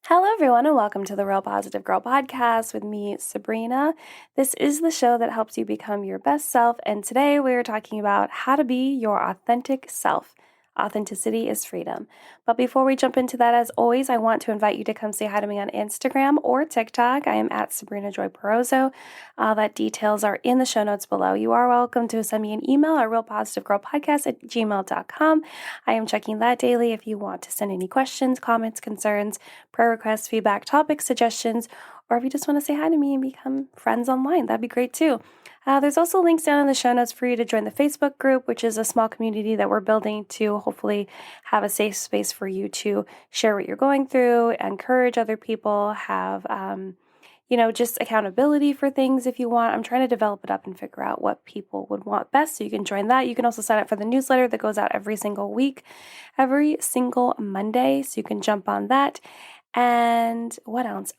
Hello, everyone, and welcome to the Real Positive Girl podcast with me, Sabrina. This is the show that helps you become your best self, and today we are talking about how to be your authentic self. Authenticity is freedom. But before we jump into that, as always, I want to invite you to come say hi to me on Instagram or TikTok. I am at Sabrina Joy Perozzo. That details are in the show notes below. You are welcome to send me an email at realpositivegirlpodcast@gmail.com. I am checking that daily if you want to send any questions, comments, concerns, prayer requests, feedback, topics, suggestions, or if you just want to say hi to me and become friends online, that'd be great too. There's also links down in the show notes for you to join the Facebook group, which is a small community that we're building to hopefully have a safe space for you to share what you're going through, encourage other people, have, just accountability for things if you want. I'm trying to develop it up and figure out what people would want best, so you can join that. You can also sign up for the newsletter that goes out every single week, every single Monday, so you can jump on that. And what else?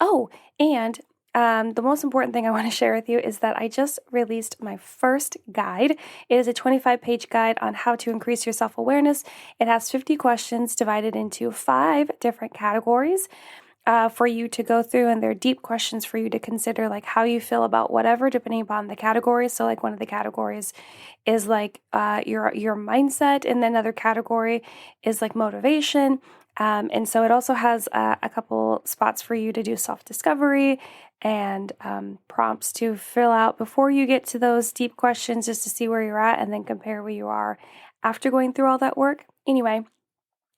The most important thing I want to share with you is that I just released my first guide. It is a 25-page guide on how to increase your self-awareness. It has 50 questions divided into 5 different categories for you to go through, and they're deep questions for you to consider, like how you feel about whatever, depending upon the category. So like one of the categories is like your mindset, and then another category is like motivation. And so it also has a couple spots for you to do self-discovery and prompts to fill out before you get to those deep questions, just to see where you're at and then compare where you are after going through all that work. Anyway,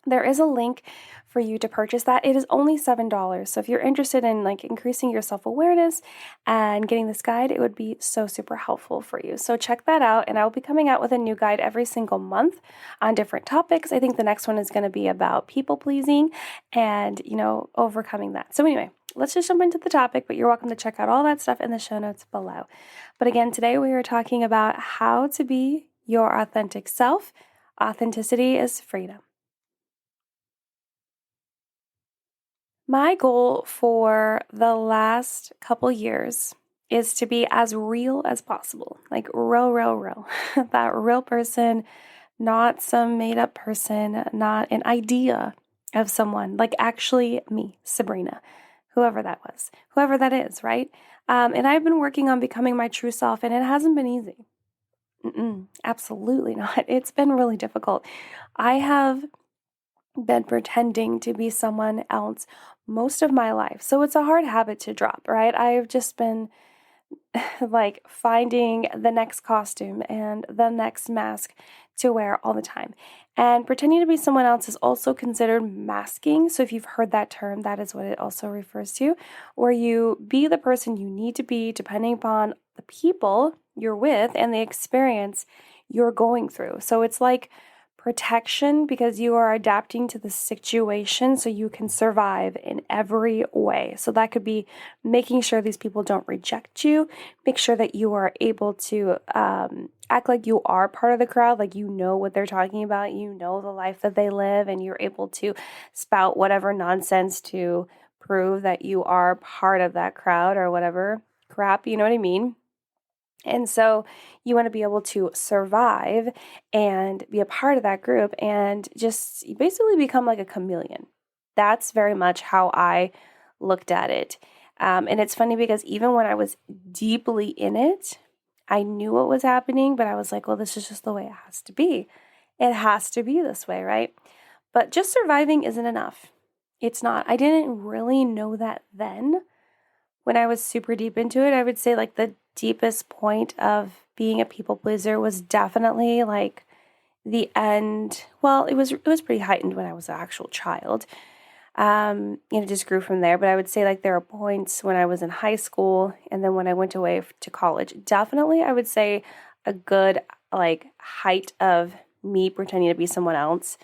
there is a link for you to purchase that. It is only $7. So if you're interested in like increasing your self-awareness and getting this guide, it would be so super helpful for you. So check that out. And I will be coming out with a new guide every single month on different topics. I think the next one is going to be about people pleasing and, overcoming that. So anyway, let's just jump into the topic, but you're welcome to check out all that stuff in the show notes below. But again, today we are talking about how to be your authentic self. Authenticity is freedom. My goal for the last couple years is to be as real as possible, like real. That real person, not some made up person, not an idea of someone, like actually me, Sabrina, whoever that was, whoever that is, right? And I've been working on becoming my true self, and it hasn't been easy. Absolutely not. It's been really difficult. I have been pretending to be someone else most of my life. So it's a hard habit to drop, right? I've just been like finding the next costume and the next mask to wear all the time. And pretending to be someone else is also considered masking. So if you've heard that term, that is what it also refers to, where you be the person you need to be depending upon the people you're with and the experience you're going through. So it's like protection because you are adapting to the situation so you can survive in every way. So that could be making sure these people don't reject you, make sure that you are able to act like you are part of the crowd, like you know what they're talking about, you know the life that they live, and you're able to spout whatever nonsense to prove that you are part of that crowd or whatever crap, you know what I mean? And so you want to be able to survive and be a part of that group and just basically become like a chameleon. That's very much how I looked at it. And it's funny because even when I was deeply in it, I knew what was happening, but I was like, well, this is just the way it has to be. It has to be this way, right? But just surviving isn't enough. It's not. I didn't really know that then. When I was super deep into it, I would say like the deepest point of being a people pleaser was definitely like the end. Well, it was pretty heightened when I was an actual child. It just grew from there. But I would say like there are points when I was in high school and then when I went away to college. Definitely, I would say a good like height of me pretending to be someone else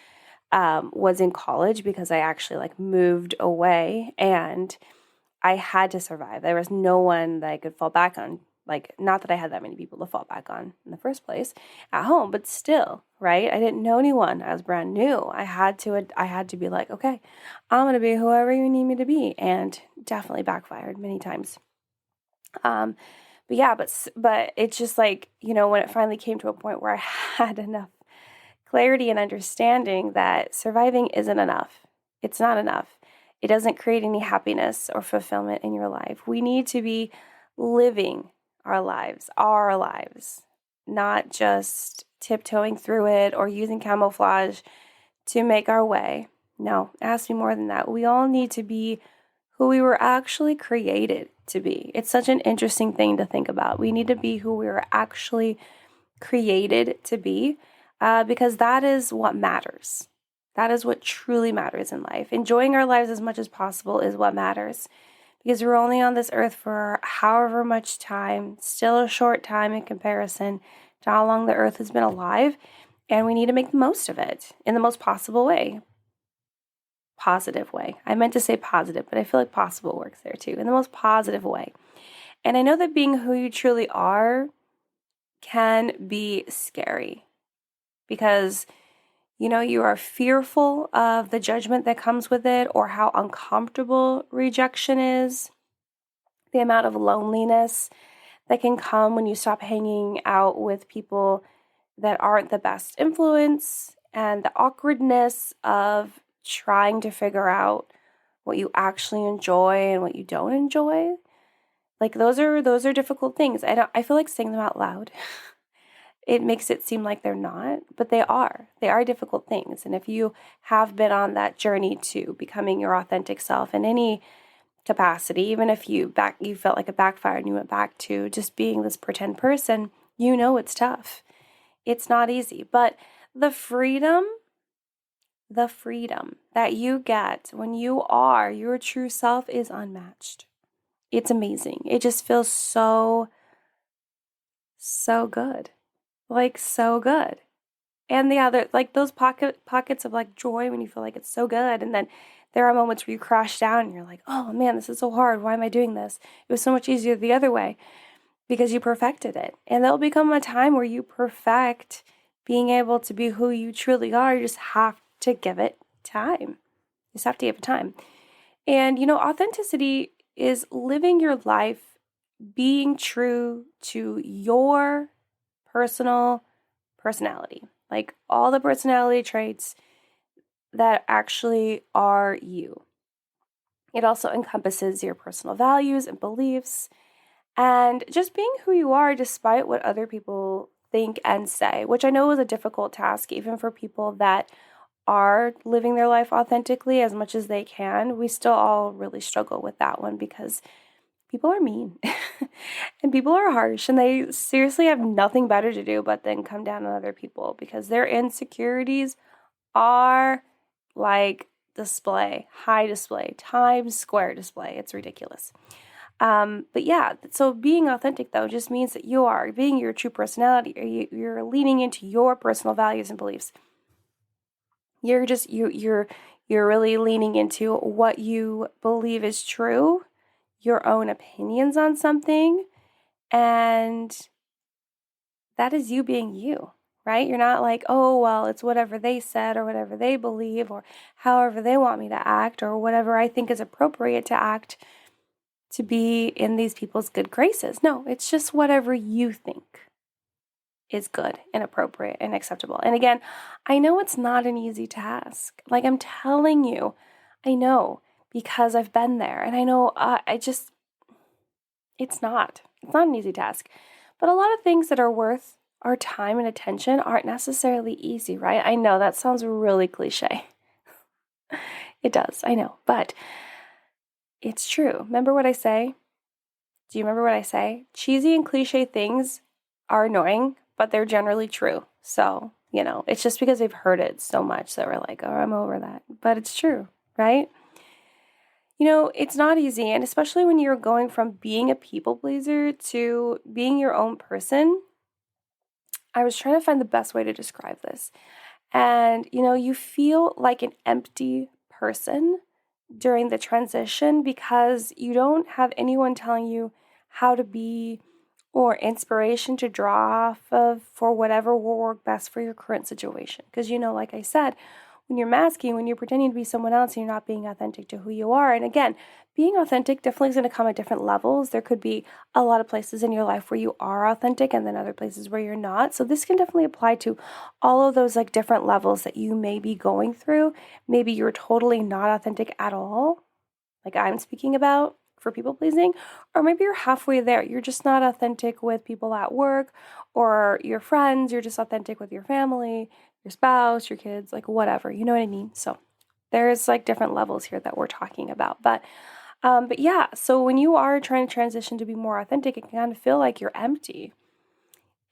was in college because I actually like moved away and I had to survive. There was no one that I could fall back on. Like, not that I had that many people to fall back on in the first place at home, but still, right? I didn't know anyone. I was brand new. I had to be like, okay, I'm going to be whoever you need me to be, and definitely backfired many times. But it's just like, when it finally came to a point where I had enough clarity and understanding that surviving isn't enough. It's not enough. It doesn't create any happiness or fulfillment in your life. We need to be living our lives, not just tiptoeing through it or using camouflage to make our way. No, it has to be more than that. We all need to be who we were actually created to be. It's such an interesting thing to think about. We need to be who we were actually created to be, because that is what matters. That is what truly matters in life. Enjoying our lives as much as possible is what matters, because we're only on this earth for however much time, still a short time in comparison to how long the earth has been alive, and we need to make the most of it in the most possible way. Positive way. I meant to say positive, but I feel like possible works there too, in the most positive way. And I know that being who you truly are can be scary because, you are fearful of the judgment that comes with it, or how uncomfortable rejection is, the amount of loneliness that can come when you stop hanging out with people that aren't the best influence, and the awkwardness of trying to figure out what you actually enjoy and what you don't enjoy. Like those are difficult things. I feel like saying them out loud. It makes it seem like they're not, but they are. They are difficult things. And if you have been on that journey to becoming your authentic self in any capacity, even if you felt like it backfired and you went back to just being this pretend person, it's tough. It's not easy. But the freedom that you get when you are your true self is unmatched. It's amazing. It just feels so good. Like so good. And the other, like those pockets of like joy when you feel like it's so good. And then there are moments where you crash down and you're like, oh man, this is so hard. Why am I doing this? It was so much easier the other way because you perfected it. And there'll become a time where you perfect being able to be who you truly are. You just have to give it time. You just have to give it time. And, authenticity is living your life being true to your personality, like all the personality traits that actually are you. It also encompasses your personal values and beliefs, and just being who you are despite what other people think and say, which I know is a difficult task, even for people that are living their life authentically as much as they can. We still all really struggle with that one because people are mean and people are harsh, and they seriously have nothing better to do but then come down on other people because their insecurities are like high display, Times Square display. It's ridiculous. But yeah, so being authentic though just means that you are being your true personality, or you're leaning into your personal values and beliefs. You're really leaning into what you believe is true, your own opinions on something, and that is you being you, right? You're not like, oh, well, it's whatever they said or whatever they believe or however they want me to act or whatever I think is appropriate to act to be in these people's good graces. No, it's just whatever you think is good and appropriate and acceptable. And again, I know it's not an easy task. Like I'm telling you, I know because I've been there, and I know it's not an easy task. But a lot of things that are worth our time and attention aren't necessarily easy, right? I know that sounds really cliche. It does, I know, but it's true. Remember what I say? Do you remember what I say? Cheesy and cliche things are annoying, but they're generally true. So, it's just because they've heard it so much that we're like, oh, I'm over that. But it's true, right? It's not easy, and especially when you're going from being a people pleaser to being your own person. I was trying to find the best way to describe this. And, you feel like an empty person during the transition because you don't have anyone telling you how to be or inspiration to draw off of for whatever will work best for your current situation. Because, like I said, when you're masking, when you're pretending to be someone else, you're not being authentic to who you are. And again, being authentic definitely is going to come at different levels. There could be a lot of places in your life where you are authentic and then other places where you're not. So this can definitely apply to all of those like different levels that you may be going through. Maybe you're totally not authentic at all, like I'm speaking about for people pleasing, or maybe you're halfway there. You're just not authentic with people at work or your friends. You're just authentic with your family, your spouse, your kids, like whatever. You know what I mean? So there's like different levels here that we're talking about. But yeah, so when you are trying to transition to be more authentic, it can kind of feel like you're empty.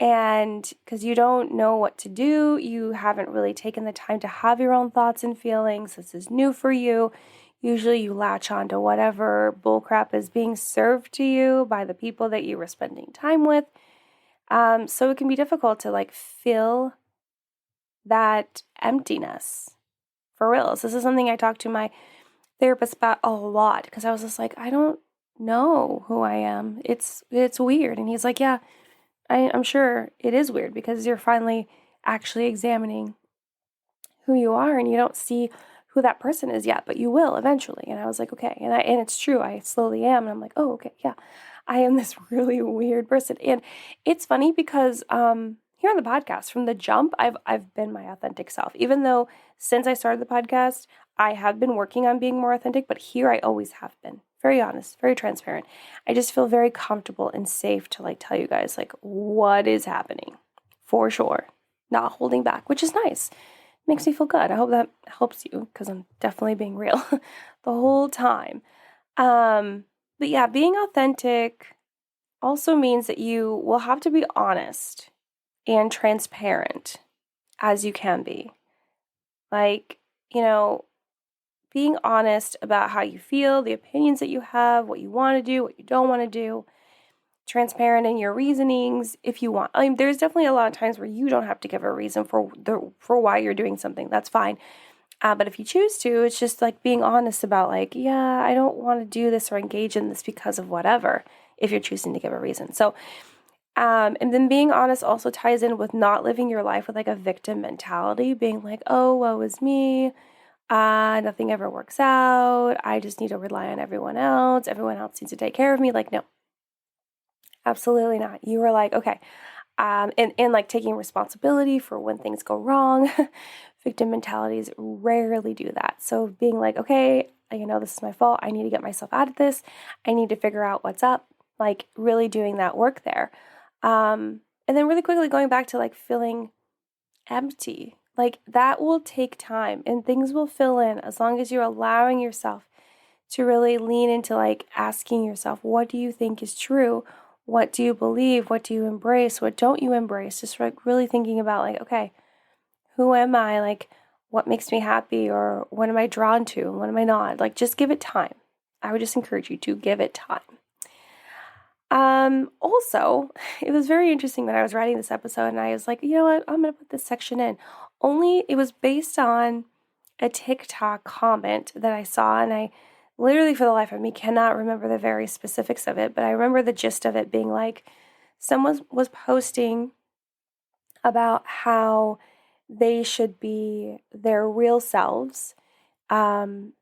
And because you don't know what to do, you haven't really taken the time to have your own thoughts and feelings. This is new for you. Usually you latch on to whatever bullcrap is being served to you by the people that you were spending time with. So it can be difficult to like fill that emptiness for real. So this is something I talked to my therapist about a lot because I was just like, I don't know who I am. It's weird. And he's like, yeah, I'm sure it is weird because you're finally actually examining who you are and you don't see who that person is yet, but you will eventually. And I was like, okay. And it's true. I slowly am. And I'm like, oh, okay. Yeah, I am this really weird person. And it's funny because here on the podcast from the jump, I've been my authentic self, even though since I started the podcast, I have been working on being more authentic, but here I always have been very honest, very transparent. I just feel very comfortable and safe to like tell you guys like what is happening for sure, not holding back, which is nice. Makes me feel good. I hope that helps you because I'm definitely being real the whole time. But yeah, being authentic also means that you will have to be honest and transparent as you can be. Like, being honest about how you feel, the opinions that you have, what you want to do, what you don't want to do, transparent in your reasonings if you want. I mean, there's definitely a lot of times where you don't have to give a reason for why you're doing something. That's fine. But if you choose to, it's just like being honest about like, yeah, I don't want to do this or engage in this because of whatever, if you're choosing to give a reason. So, and then being honest also ties in with not living your life with like a victim mentality, being like, oh, woe is me. Nothing ever works out. I just need to rely on everyone else. Everyone else needs to take care of me. Like, no, absolutely not. You were like, okay, and like taking responsibility for when things go wrong. Victim mentalities rarely do that. So being like, okay, this is my fault. I need to get myself out of this. I need to figure out what's up. Like really doing that work there. And then really quickly going back to like feeling empty. Like that will take time and things will fill in as long as you're allowing yourself to really lean into like asking yourself, what do you think is true? What do you believe? What do you embrace? What don't you embrace? Just like really thinking about like, okay, who am I? Like, what makes me happy? Or what am I drawn to? And what am I not? Like, just give it time. I would just encourage you to give it time. Also, it was very interesting that I was writing this episode and I was like, you know what? I'm going to put this section in. Only it was based on a TikTok comment that I saw, and I literally for the life of me cannot remember the very specifics of it, but I remember the gist of it being like someone was posting about how they should be their real selves, and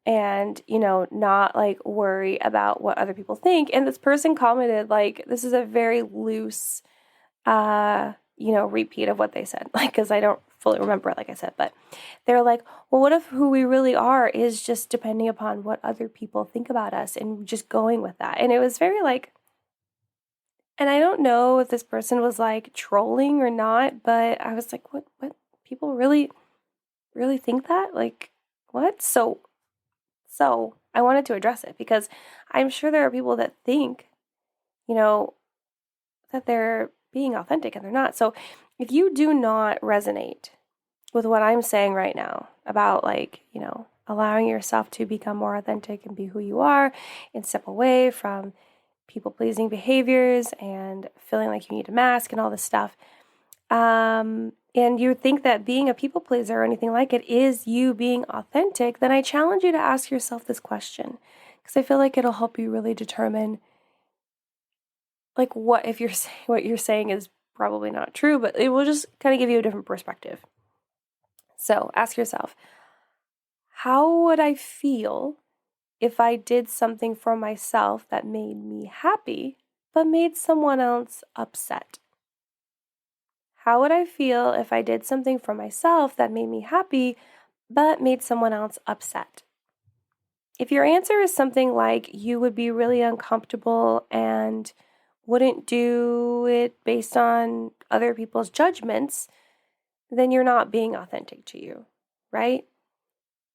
not like worry about what other people think. And this person commented like, this is a very loose repeat of what they said, like, because I don't fully remember it, like I said, but they're like, well, what if who we really are is just depending upon what other people think about us and just going with that? And it was very like, and I don't know if this person was like trolling or not, but I was like, what people really think that? Like, what? So I wanted to address it because I'm sure there are people that think, that they're being authentic and they're not. So if you do not resonate with what I'm saying right now about like, allowing yourself to become more authentic and be who you are and step away from people-pleasing behaviors and feeling like you need a mask and all this stuff, and you think that being a people pleaser or anything like it is you being authentic, then I challenge you to ask yourself this question because I feel like it'll help you really determine like what if what you're saying is probably not true, but it will just kind of give you a different perspective. So ask yourself, how would I feel if I did something for myself that made me happy but made someone else upset? How would I feel if I did something for myself that made me happy but made someone else upset? If your answer is something like you would be really uncomfortable and wouldn't do it based on other people's judgments, then you're not being authentic to you, right?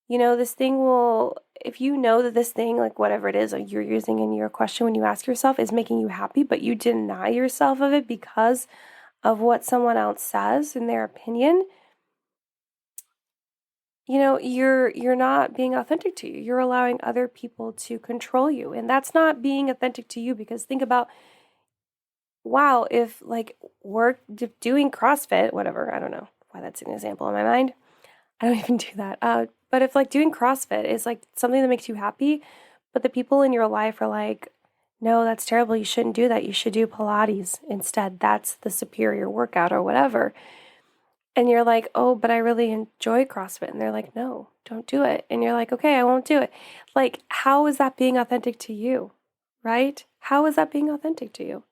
This thing will, if you know that this thing, like whatever it is that you're using in your question when you ask yourself, is making you happy, but you deny yourself of it because of what someone else says in their opinion, you're not being authentic to you. You're allowing other people to control you. And that's not being authentic to you, because think about, wow, if like we're doing CrossFit, whatever, I don't know why that's an example in my mind. I don't even do that. But if like doing CrossFit is like something that makes you happy, but the people in your life are like, no, that's terrible. You shouldn't do that. You should do Pilates instead. That's the superior workout or whatever. And you're like, oh, but I really enjoy CrossFit. And they're like, no, don't do it. And you're like, okay, I won't do it. Like, how is that being authentic to you? Right? How is that being authentic to you?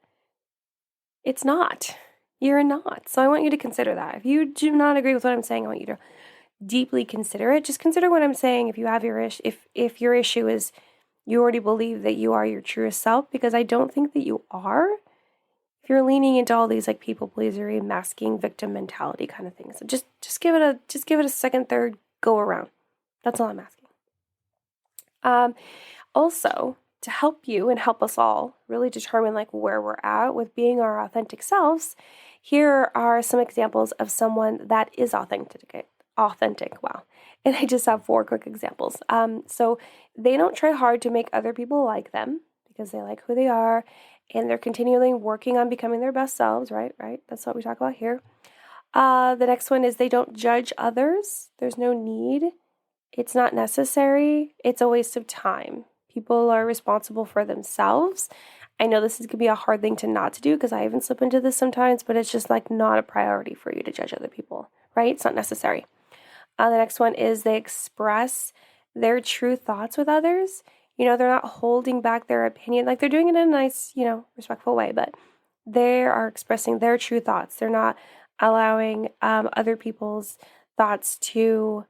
It's not. You're not. So I want you to consider that. If you do not agree with what I'm saying, I want you to deeply consider it. Just consider what I'm saying. If you have your issue, if your issue is you already believe that you are your truest self, because I don't think that you are. If you're leaning into all these like people pleasery, masking, victim mentality kind of things, so just give it a second, third go around. That's all I'm asking. Also, to help you and help us all really determine like where we're at with being our authentic selves, here are some examples of someone that is authentic. Authentic, wow. And I just have 4 quick examples. So they don't try hard to make other people like them because they like who they are, and they're continually working on becoming their best selves, right? That's what we talk about here. The next one is they don't judge others. There's no need. It's not necessary. It's a waste of time. People are responsible for themselves. I know this could be a hard thing to not to do because I even slip into this sometimes, but it's just like not a priority for you to judge other people, right? It's not necessary. The next one is they express their true thoughts with others. They're not holding back their opinion. Like they're doing it in a nice, respectful way, but they are expressing their true thoughts. They're not allowing other people's thoughts to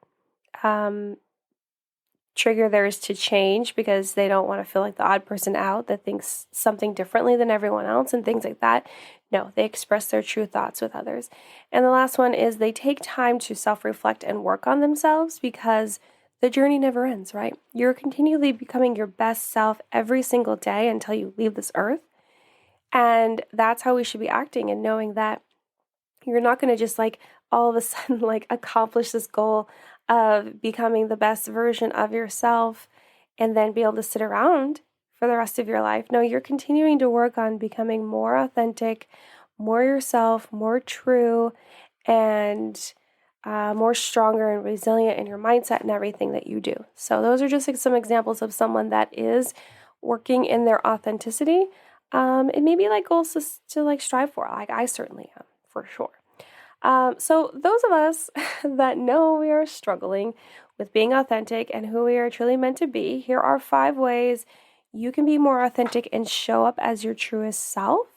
trigger theirs to change because they don't want to feel like the odd person out that thinks something differently than everyone else and things like that. No, they express their true thoughts with others. And the last one is they take time to self-reflect and work on themselves because the journey never ends, right? You're continually becoming your best self every single day until you leave this earth. And that's how we should be acting, and knowing that you're not going to just like all of a sudden like accomplish this goal of becoming the best version of yourself and then be able to sit around for the rest of your life. No, you're continuing to work on becoming more authentic, more yourself, more true, and more stronger and resilient in your mindset and everything that you do. So those are just like some examples of someone that is working in their authenticity. It may be like goals to like strive for. Like I certainly am, for sure. So those of us that know we are struggling with being authentic and who we are truly meant to be, here are 5 ways you can be more authentic and show up as your truest self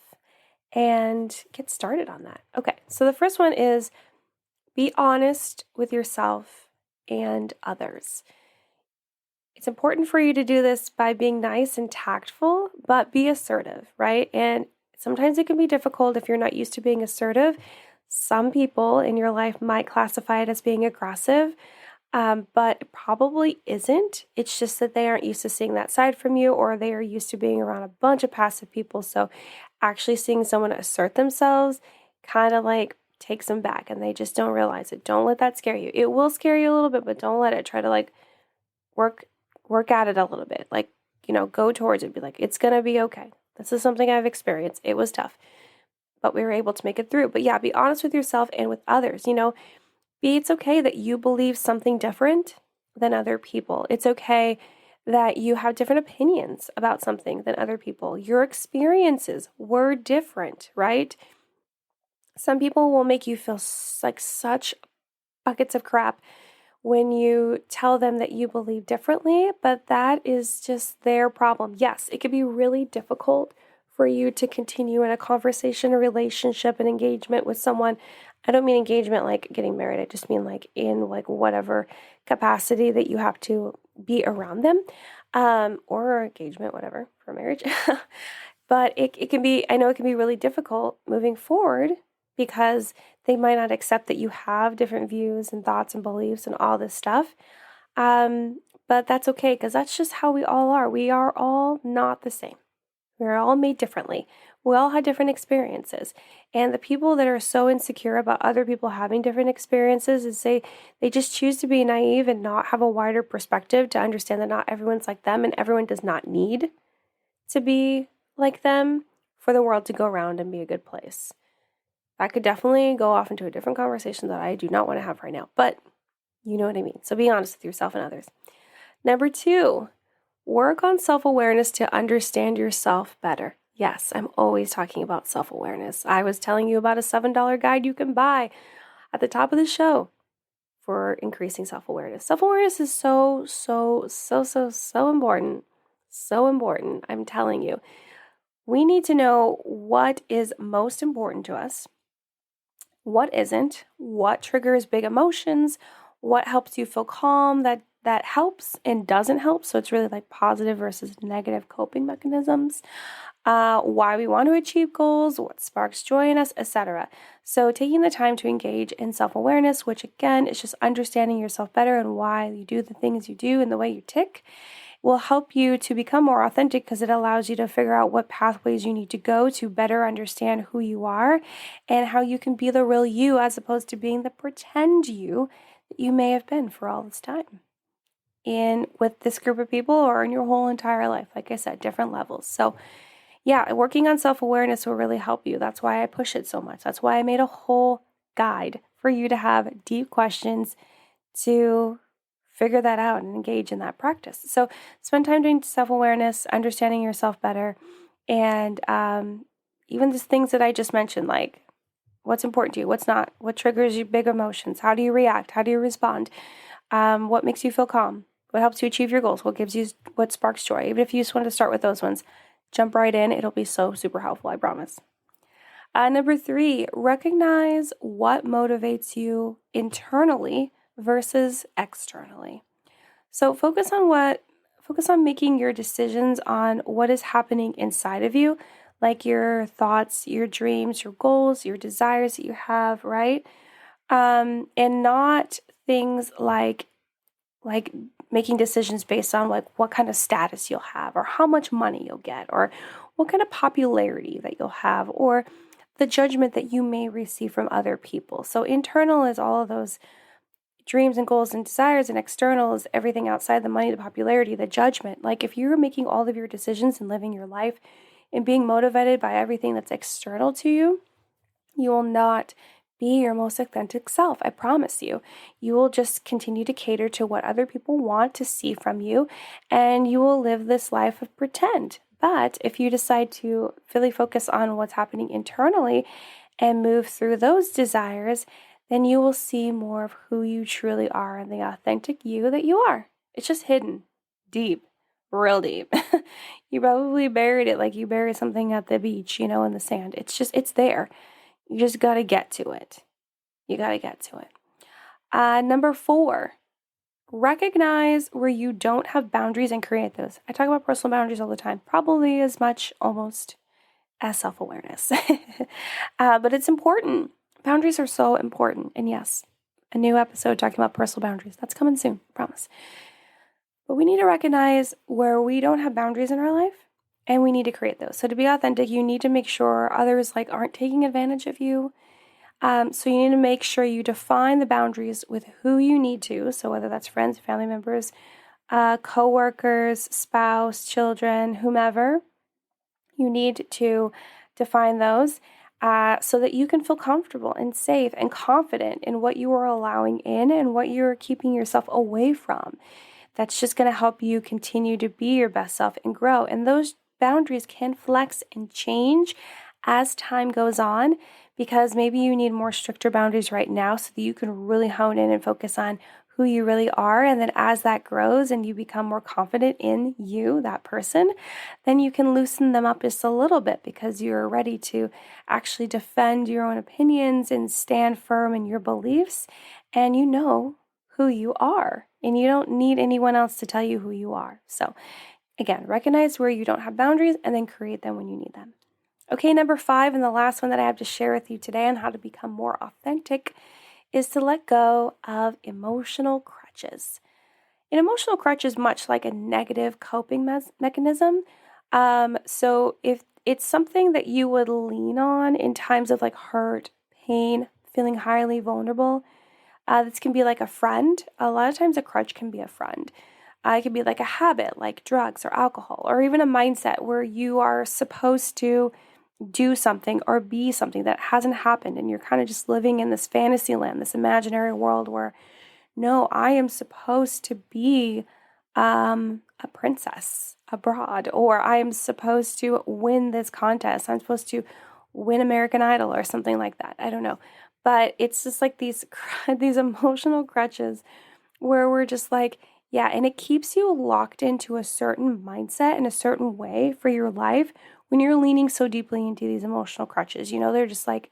and get started on that. Okay, so the first one is be honest with yourself and others. It's important for you to do this by being nice and tactful, but be assertive, right? And sometimes it can be difficult if you're not used to being assertive. Some people in your life might classify it as being aggressive, but it probably isn't. It's just that they aren't used to seeing that side from you, or they are used to being around a bunch of passive people. So actually seeing someone assert themselves kind of like takes them back, and they just don't realize it. Don't let that scare you. It will scare you a little bit, but don't let it. Try to like work at it a little bit. Like, go towards it. Be like, it's going to be okay. This is something I've experienced. It was tough, but we were able to make it through. But yeah, be honest with yourself and with others. It's okay that you believe something different than other people. It's okay that you have different opinions about something than other people. Your experiences were different, right? Some people will make you feel like such buckets of crap when you tell them that you believe differently, but that is just their problem. Yes, it could be really difficult for you to continue in a conversation, a relationship, an engagement with someone. I don't mean engagement like getting married. I just mean like in like whatever capacity that you have to be around them, or engagement, whatever, for marriage. But it can be, I know it can be really difficult moving forward because they might not accept that you have different views and thoughts and beliefs and all this stuff. But that's okay because that's just how we all are. We are all not the same. We're all made differently. We all have different experiences. And the people that are so insecure about other people having different experiences is they just choose to be naive and not have a wider perspective to understand that not everyone's like them and everyone does not need to be like them for the world to go around and be a good place. That could definitely go off into a different conversation that I do not want to have right now, but you know what I mean. So be honest with yourself and others. Number 2, work on self-awareness to understand yourself better. Yes, I'm always talking about self-awareness. I was telling you about a $7 guide you can buy at the top of the show for increasing self-awareness. Self-awareness is so important. So important, I'm telling you. We need to know what is most important to us, what isn't, what triggers big emotions, what helps you feel calm, that helps and doesn't help. So it's really like positive versus negative coping mechanisms, why we want to achieve goals, what sparks joy in us, etc. So taking the time to engage in self-awareness, which again is just understanding yourself better and why you do the things you do and the way you tick, will help you to become more authentic because it allows you to figure out what pathways you need to go to better understand who you are and how you can be the real you as opposed to being the pretend you that you may have been for all this time. In with this group of people or in your whole entire life. Like I said, different levels. So yeah, working on self-awareness will really help you. That's why I push it so much. That's why I made a whole guide for you to have deep questions to figure that out and engage in that practice. So spend time doing self-awareness, understanding yourself better, and even the things that I just mentioned, like what's important to you, what's not, what triggers your big emotions, how do you react, how do you respond, what makes you feel calm, what helps you achieve your goals, what sparks joy. Even if you just want to start with those ones, jump right in. It'll be so super helpful, I promise. Number 3, recognize what motivates you internally versus externally. So focus on making your decisions on what is happening inside of you, like your thoughts, your dreams, your goals, your desires that you have, right? And not things like making decisions based on like what kind of status you'll have or how much money you'll get or what kind of popularity that you'll have or the judgment that you may receive from other people. So internal is all of those dreams and goals and desires, and external is everything outside the money, the popularity, the judgment. Like if you're making all of your decisions and living your life and being motivated by everything that's external to you, you will not be your most authentic self. I promise you. You will just continue to cater to what other people want to see from you, and you will live this life of pretend. But if you decide to really focus on what's happening internally and move through those desires, then you will see more of who you truly are and the authentic you that you are. It's just hidden deep, real deep. You probably buried it like you bury something at the beach, in the sand. It's there. You just got to get to it. You got to get to it. Number 4, recognize where you don't have boundaries and create those. I talk about personal boundaries all the time, probably as much almost as self-awareness. But it's important. Boundaries are so important. And yes, a new episode talking about personal boundaries. That's coming soon, I promise. But we need to recognize where we don't have boundaries in our life and we need to create those. So to be authentic, you need to make sure others aren't taking advantage of you. So you need to make sure you define the boundaries with who you need to. So whether that's friends, family members, coworkers, spouse, children, whomever, you need to define those so that you can feel comfortable and safe and confident in what you are allowing in and what you're keeping yourself away from. That's just going to help you continue to be your best self and grow. And those boundaries can flex and change as time goes on, because maybe you need more stricter boundaries right now so that you can really hone in and focus on who you really are. And then as that grows and you become more confident in you, that person, then you can loosen them up just a little bit because you're ready to actually defend your own opinions and stand firm in your beliefs. And you know who you are. and you don't need anyone else to tell you who you are. So again, recognize where you don't have boundaries and then create them when you need them. Okay, number 5, and the last one that I have to share with you today on how to become more authentic is to let go of emotional crutches. An emotional crutch is much like a negative coping mechanism. So if it's something that you would lean on in times of like hurt, pain, feeling highly vulnerable, this can be like a friend. A lot of times a crutch can be a friend. It can be like a habit, like drugs or alcohol, or even a mindset where you are supposed to do something or be something that hasn't happened, and you're kind of just living in this fantasy land, this imaginary world where, no, I am supposed to be a princess abroad, or I am supposed to win this contest. I'm supposed to win American Idol or something like that. I don't know. But it's just like these emotional crutches where we're just like, yeah, and it keeps you locked into a certain mindset and a certain way for your life when you're leaning so deeply into these emotional crutches. They're just like,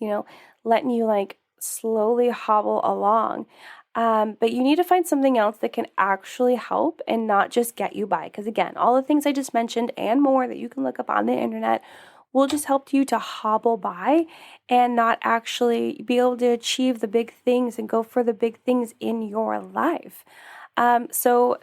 letting you like slowly hobble along. But you need to find something else that can actually help and not just get you by. Because again, all the things I just mentioned and more that you can look up on the internet will just help you to hobble by and not actually be able to achieve the big things and go for the big things in your life. So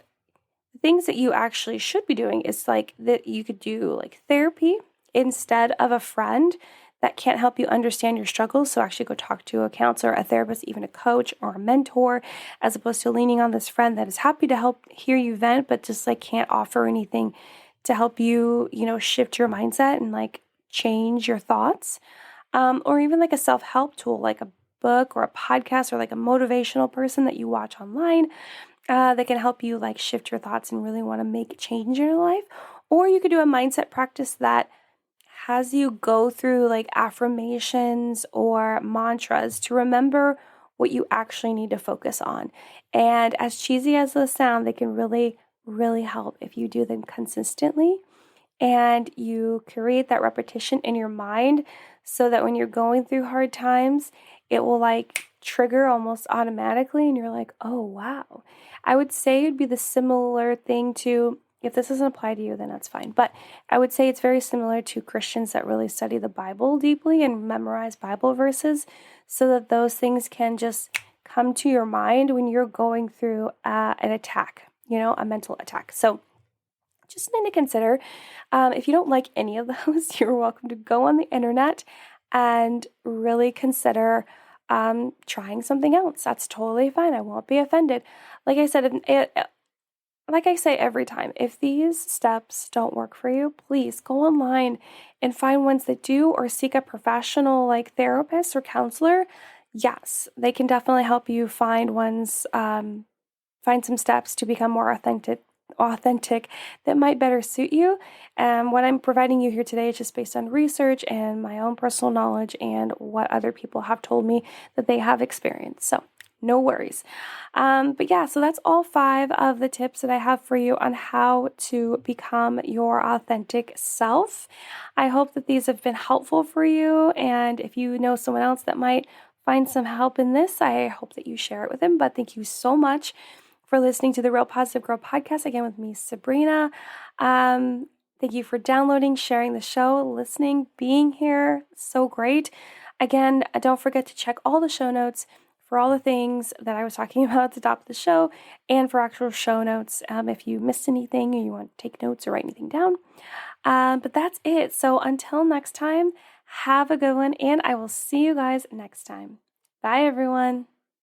things that you actually should be doing is like that you could do like therapy instead of a friend that can't help you understand your struggles. So actually go talk to a counselor, a therapist, even a coach or a mentor, as opposed to leaning on this friend that is happy to help hear you vent, but just like can't offer anything to help you, shift your mindset and like change your thoughts. Or even like a self-help tool, like a book or a podcast or like a motivational person that you watch online that can help you like shift your thoughts and really want to make change in your life. Or you could do a mindset practice that has you go through like affirmations or mantras to remember what you actually need to focus on. And as cheesy as those sound, they can really, really help if you do them consistently and you create that repetition in your mind so that when you're going through hard times, it will like trigger almost automatically and you're like, oh, wow. I would say it'd be the similar thing to, if this doesn't apply to you, then that's fine. But I would say it's very similar to Christians that really study the Bible deeply and memorize Bible verses so that those things can just come to your mind when you're going through an attack, a mental attack. So just something to consider. If you don't like any of those, you're welcome to go on the internet and really consider trying something else. That's totally fine. I won't be offended. Like I said, like I say every time, if these steps don't work for you, please go online and find ones that do, or seek a professional like therapist or counselor. Yes, they can definitely help you find ones, find some steps to become more authentic that might better suit you. And what I'm providing you here today is just based on research and my own personal knowledge and what other people have told me that they have experienced. So no worries. But yeah, so that's all 5 of the tips that I have for you on how to become your authentic self. I hope that these have been helpful for you. And if you know someone else that might find some help in this, I hope that you share it with them. But thank you so much for listening to the Real Positive Girl podcast, again with me, Sabrina. Thank you for downloading, sharing the show, listening, being here. So great. Again, don't forget to check all the show notes for all the things that I was talking about at the top of the show and for actual show notes if you missed anything or you want to take notes or write anything down. But that's it. So until next time, have a good one, and I will see you guys next time. Bye, everyone.